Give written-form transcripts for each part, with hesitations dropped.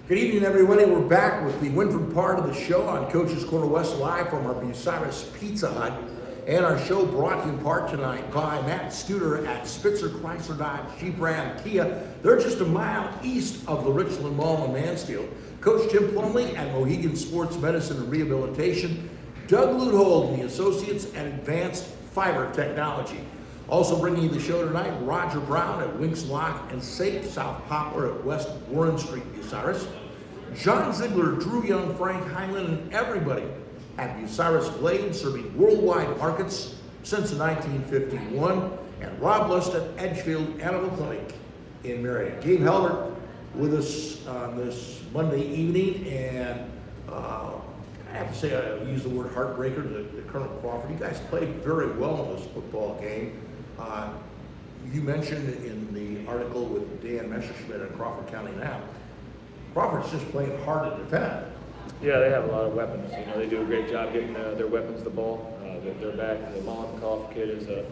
Good evening, everybody. We're back with the Wynford part of the show on Coach's Corner West live from our Bucyrus Pizza Hut. And our show brought to you in part tonight by Matt Studer at Spitzer Chrysler Dodge Jeep Ram Kia. They're just a mile east of the Richland Mall in Mansfield. Coach Tim Plumley at Mohegan Sports Medicine and Rehabilitation. Doug Luthold and the Associates at Advanced Fiber Technology. Also bringing you the show tonight, Roger Brown at Winks Lock and Safe, South Poplar at West Warren Street, Bucyrus. John Ziegler, Drew Young, Frank Heinlein, and everybody at Bucyrus Blade, serving worldwide markets since 1951. And Rob Lust at Edgefield Animal Clinic in Marion. Gabe Helbert with us on this Monday evening, and I have to say I use the word heartbreaker to Colonel Crawford. You guys played very well in this football game. You mentioned in the article with Dan Messerschmidt at Crawford County Now, Crawford's just playing hard to defend. Yeah, they have a lot of weapons. You know, they do a great job getting their weapons the ball. Their back, the Molotov kid is a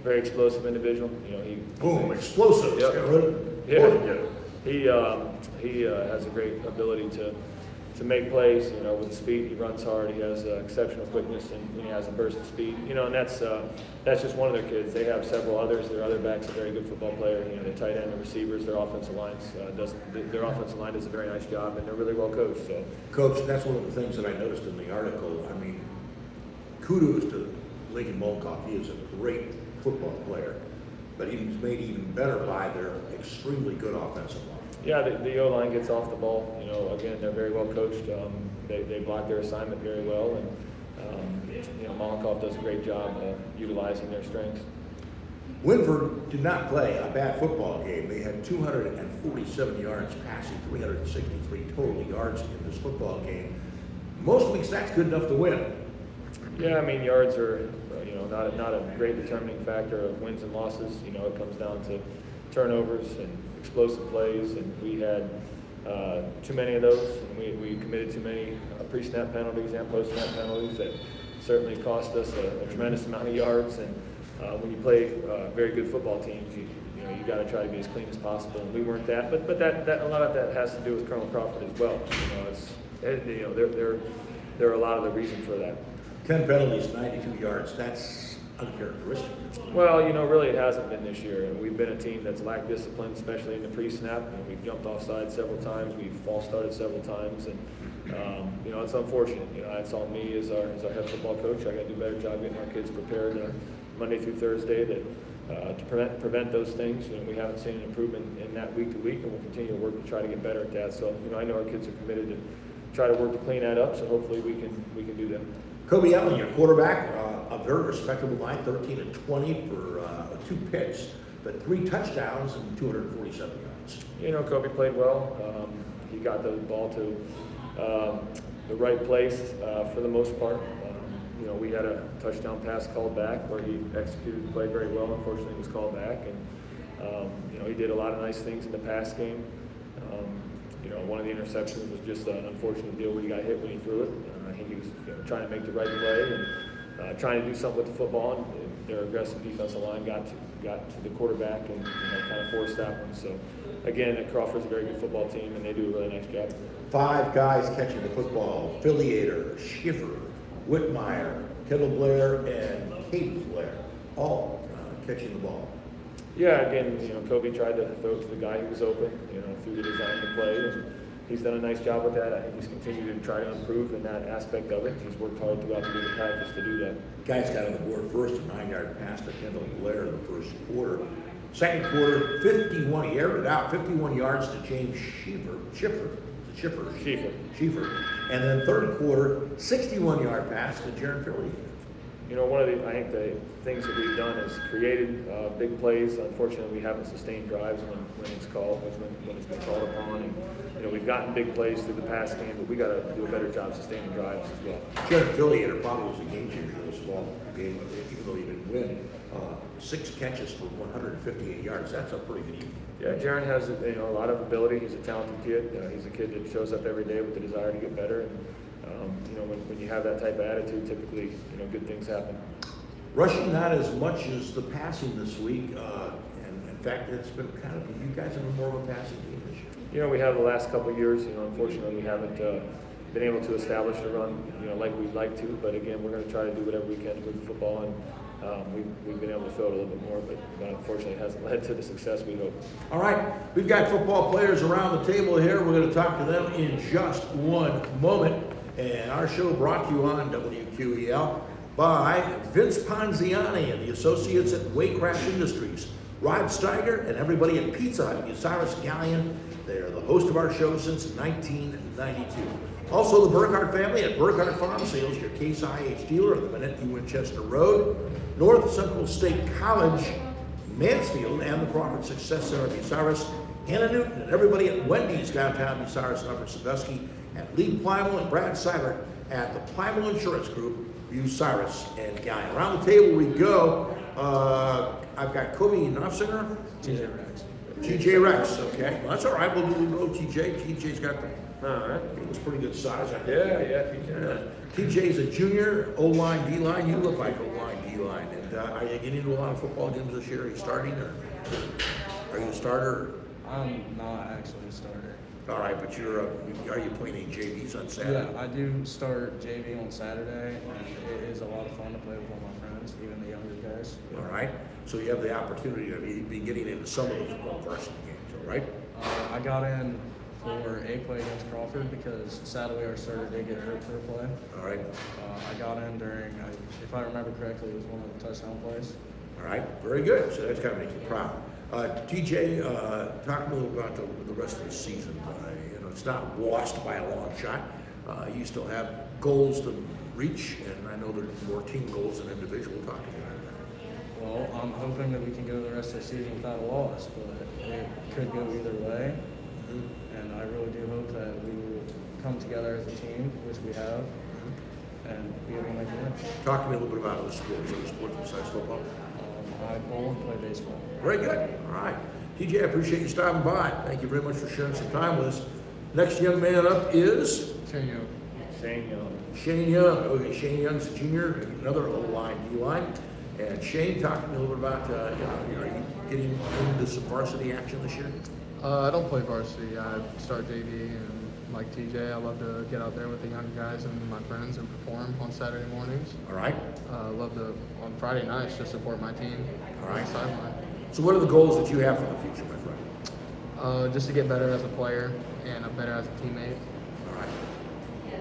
very explosive individual. You know, he boom, explosive. Yep. He has a great ability to make plays. You know, with his feet, he runs hard. He has exceptional quickness, and he has a burst of speed. You know, and that's just one of their kids. They have several others. Their other backs are very good football player. You know, their tight end, the receivers, their offensive lines their offensive line does a very nice job, and they're really well coached. So, Coach, that's one of the things that I noticed in the article. I mean, kudos to Lincoln Molkoff. He is a great football player, but he's made even better by their extremely good offensive line. Yeah, the O-line gets off the ball. You know, again, they're very well coached. They block their assignment very well, and you know, Molotov does a great job utilizing their strengths. Wynford did not play a bad football game. They had 247 yards passing, 363 total yards in this football game. Most weeks that's good enough to win. Yeah, I mean, yards are not a great determining factor of wins and losses. You know, it comes down to turnovers and explosive plays, and we had too many of those, and we committed too many pre-snap penalties and post-snap penalties that certainly cost us a tremendous amount of yards. And when you play very good football teams, you got to try to be as clean as possible, and we weren't that. But that a lot of that has to do with Colonel Crawford as well. You know, they're a lot of the reason for that. 10 penalties, 92 yards. That's uncharacteristic. Well, you know, really it hasn't been this year. And we've been a team that's lacked discipline, especially in the pre-snap. And we've jumped offside several times. We've false started several times. And, you know, it's unfortunate. You know, it's on me as our head football coach. I got to do a better job getting our kids prepared Monday through Thursday to prevent those things. You know, we haven't seen an improvement in that week to week, and we'll continue to work to try to get better at that. So, you know, I know our kids are committed to try to work to clean that up. So hopefully we can do that. Kobie Naufzinger, your quarterback, a very respectable line, 13-20 for 2 picks, but 3 touchdowns and 247 yards. You know, Kobie played well. He got the ball to the right place for the most part. You know, we had a touchdown pass called back where he executed the play very well. Unfortunately, it was called back, and you know, he did a lot of nice things in the pass game. You know, one of the interceptions was just an unfortunate deal where he got hit when he threw it. I think he was trying to make the right play and trying to do something with the football. And their aggressive defensive line got to the quarterback and kind of forced that one. So, again, Crawford's a very good football team, and they do a really nice job. 5 guys catching the football: Affiliator, Schiffer, Whitmire, Kettle Blair, and Caden Blair, all catching the ball. Yeah, again, you know, Kobie tried to throw it to the guy who was open, you know, through the design of the play, and he's done a nice job with that. I think he's continued to try to improve in that aspect of it. He's worked hard throughout the practice to do that. Guys got on the board first, a 9-yard pass to Kendall Blair in the first quarter. Second quarter, 51, he aired it out, 51 yards to James Schiffer. And then third quarter, 61-yard pass to Jaron Philly. You know, I think the things that we've done is created big plays. Unfortunately, we haven't sustained drives when it's been called upon. And, you know, we've gotten big plays through the pass game, but we got to do a better job sustaining drives as well. Jaron Philly probably was a game changer this fall game, even though he didn't win. 6 catches for 158 yards. That's a pretty good evening. Yeah, Jaron has a lot of ability. He's a talented kid. He's a kid that shows up every day with the desire to get better. And, you know, when you have that type of attitude, typically, you know, good things happen. Rushing not as much as the passing this week, and In fact, it's been kind of, you guys have been more of a passing team this year. You know, we have the last couple of years. You know, unfortunately, we haven't been able to establish a run, you know, like we'd like to. But again, we're going to try to do whatever we can to move the football, and we've been able to fill it a little bit more. But unfortunately, it hasn't led to the success we hope. All right, we've got football players around the table here. We're going to talk to them in just one moment. And our show brought to you on WQEL by Vince Ponziani and the associates at Waycraft Industries, Rod Steiger, and everybody at Pizza Hut, Bucyrus Galleon. They are the host of our show since 1992. Also, the Burkhardt family at Burkhardt Farm Sales, your Case IH dealer on the Minette Winchester Road, North Central State College, Mansfield, and the Crawford Success Center at Bucyrus, Hannah Newton, and everybody at Wendy's downtown Bucyrus and Upper Sandusky, and Lee Plymel and Brad Seibert at the Plymel Insurance Group, Bucyrus and Galleon. Around the table we go. I've got Kobie Naufzinger. TJ Rex. TJ Rex, okay. Well, that's all right. We'll go TJ. TJ's got the, All right. he was pretty good size. I think. Yeah, TJ. TJ's a junior, O-line, D-line. You look like O-line, D-line. And are you getting into a lot of football games this year? Are you starting, or are you a starter? I'm not actually a starter. All right, but are you playing any JVs on Saturday? Yeah, I do start JV on Saturday, and it is a lot of fun to play with all my friends, even the younger guys. All right. So you have the opportunity to be getting into some of the football varsity games, all right? I got in for a play against Crawford because sadly our starter did get hurt for a play. All right. I got in during, if I remember correctly, it was one of the touchdown plays. All right. Very good. So that's got to make you proud. TJ, talk a little about the rest of the season. It's not lost by a long shot. You still have goals to reach, and I know there's more team goals than individual. Talk to me about that. Well, I'm hoping that we can go the rest of the season without a loss, but it could go either way. And I really do hope that we will come together as a team, which we have, and be able to make a win. Talk to me a little bit about other sports besides football. I bowl and play baseball. Very good. All right. TJ, I appreciate you stopping by. Thank you very much for sharing some time with us. Next young man up is Shane Young. Shane Young. Okay, Shane Young's a junior, another O-line, D-line. And Shane, talk to me a little bit about, are you getting into some varsity action this year? I don't play varsity. I start JV, and like TJ, I love to get out there with the young guys and my friends and perform on Saturday mornings. All right. I love to, on Friday nights, just support my team All on right. the sideline. So what are the goals that you have for the future, my friend? Just to get better as a player and better as a teammate. All right.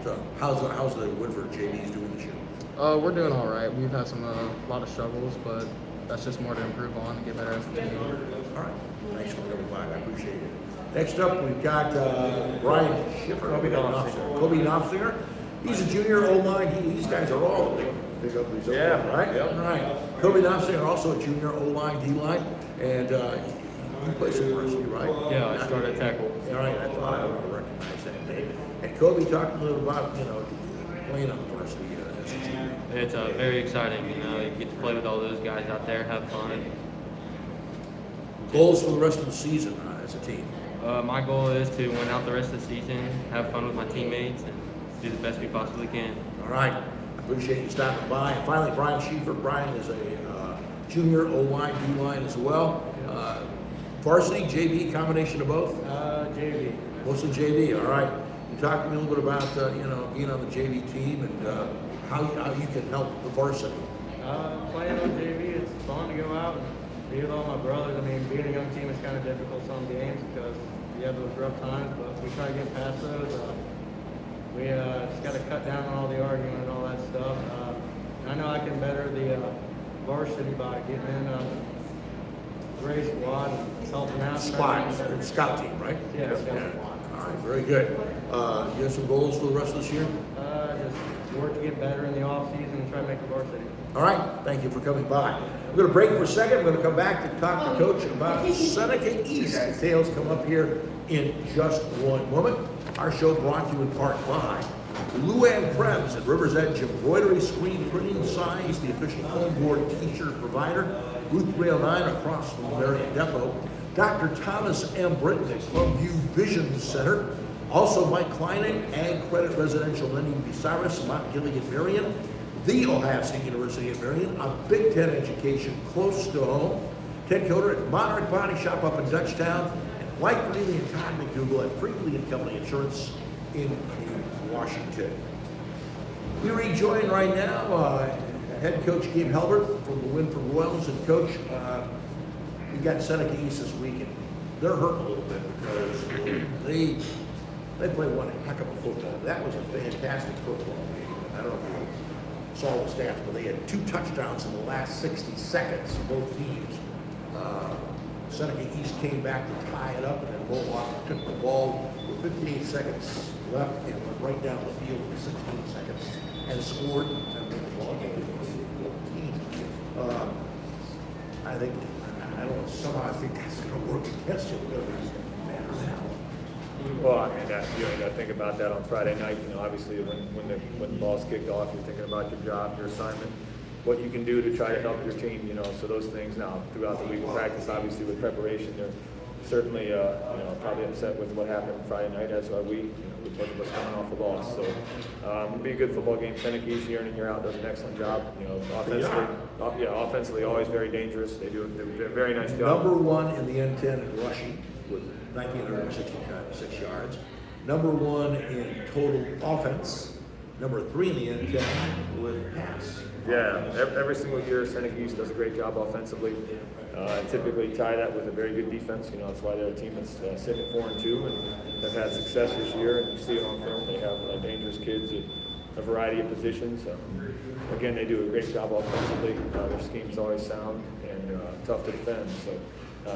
So how's the Wynford JVs doing this year? We're doing all right. We've had a lot of struggles, but that's just more to improve on and get better as a team. All right. Thanks for coming by. I appreciate it. Next up, we've got Brian Shifer. Kobie Naufzinger. He's a junior O-line. These guys are all big uglies. Yeah. Right? Yep. All right. Kobie Naufzinger, also a junior O-line, D-line. And you play some varsity, right? Yeah, I started tackle. All right. I thought I would recognize that name. And Kobie, talk a little about, playing on the varsity as a junior. It's very exciting, you get to play with all those guys out there, have fun. Goals for the rest of the season as a team. My goal is to win out the rest of the season, have fun with my teammates, and do the best we possibly can. All right. I appreciate you stopping by. And finally, Brian Schieffer. Brian is a junior O-line, D-line as well. Varsity, JV, combination of both? JV. Mostly JV, all right. You talk to me a little bit about, being on the JV team and how you can help the varsity. Playing on JV, it's fun to go out and be with all my brothers. I mean, being a young team is kind of difficult some games because you have those rough times, but we try to get past those. We just got to cut down on all the arguing and all that stuff. I know I can better the varsity by getting in race squad and helping out. Scout team, right? Yeah, scout Yeah. squad. All right, very good. You have some goals for the rest of this year? Just work to get better in the off season and try to make the varsity. All right, thank you for coming by. We're going to break for a second. We're going to come back to talk to Coach about Seneca East. Details come up here in just one moment. Our show brought to you in part by Luann Krebs at River's Edge Embroidery, Screen Printing, Signs, the official homeboard t-shirt provider. Route 309 across from Marion Depot. Dr. Thomas M. Britton at Clubview Vision Center. Also Mike Kleining, Ag Credit Residential Lending, Bucyrus, Mount Gilead, Marion. The Ohio State University of Marion, a Big Ten education close to home. Ted Coder at Monarch Body Shop up in Dutchtown, and Mike Freely and Todd McDougal at Freely and Company Insurance in Washington. We rejoin right now head coach Gabe Helbert from the Wynford Royals. And coach, we got Seneca East this week, and they're hurting a little bit because they play one heck of a football. That was a fantastic football game. I don't know if you saw the stats, but they had 2 touchdowns in the last 60 seconds, both teams. Seneca East came back to tie it up, and then Bullock took the ball with 58 seconds left and went right down the field for 16 seconds and scored and made the ball game 14. I don't know, somehow I think that's going to work against you. It doesn't matter now. Well, I mean, you got to think about that on Friday night. Obviously, when the ball's kicked off, you're thinking about your job, your assignment, what you can do to try to help your team. So those things now throughout the week of practice, obviously with preparation, they're certainly probably upset with what happened Friday night, as are we. With both of us coming off a loss, so it'll be a good football game. Seneca East year in and year out does an excellent job. Offensively, always very dangerous. They do a very nice job. Number 1 in the N10 in rushing with 1,966 yards. Number 1 in total offense. Number 3 in the N10 with pass. Yeah, every single year Seneca East does a great job offensively. Typically tie that with a very good defense. That's why they're a team that's sitting at 4-2 and they've had success this year. And you see it on film. They have dangerous kids at a variety of positions. Again, they do a great job offensively. Their scheme's always sound and tough to defend. So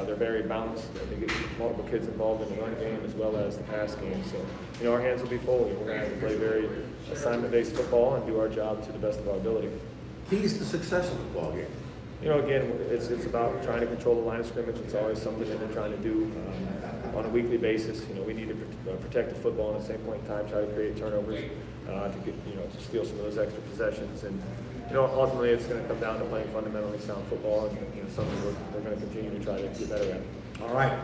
they're very balanced. They get multiple kids involved in the run game as well as the pass game. So our hands will be full. We're going to have to play very assignment-based football and do our job to the best of our ability. Keys to success in the ball game. Again, it's about trying to control the line of scrimmage. It's always something that we're trying to do on a weekly basis. We need to protect the football, and at the same point in time, try to create turnovers to get to steal some of those extra possessions. And ultimately, it's going to come down to playing fundamentally sound football, and something we're going to continue to try to get better at. All right.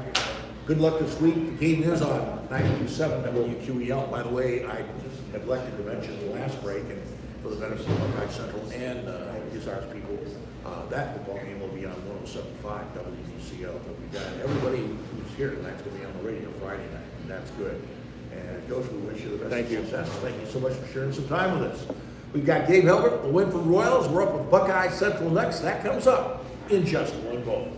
Good luck this week. The game is on 92.7 WQEL. By the way, I neglected to mention the last break, and for the benefit of Buckeye Central and Ozarks people, that football game will be on 107.5 WDCL. But we got everybody who's here tonight's going to be on the radio Friday night, and that's good. And Coach, we wish you the best Thank you. success. Thank you so much for sharing some time with us. We've got Gabe Helbert, the Wynford Royals. We're up with Buckeye Central next. That comes up in just one moment.